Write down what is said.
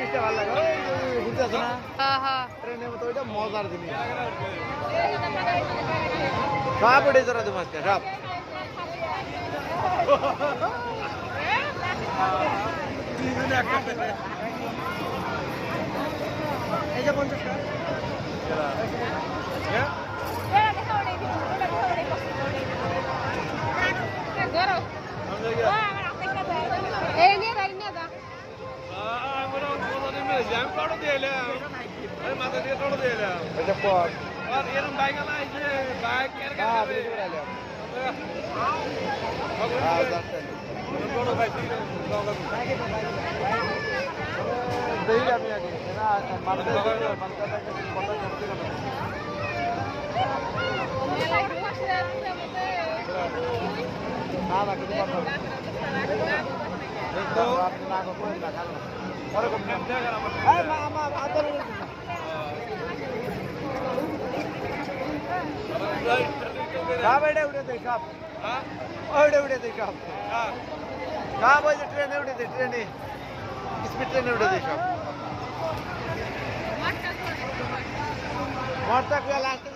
জিনিসটা ভালো লাগে ঘুরতে আছে না ট্রেনের মতো ওইটা মজার জিনিস সব উঠে চড়া তোমার সব এই যে 50 টাকা ট্রেনে উঠেছে ট্রেনে স্পিড ট্রেনে উঠেছে সব মরতা লাস্ট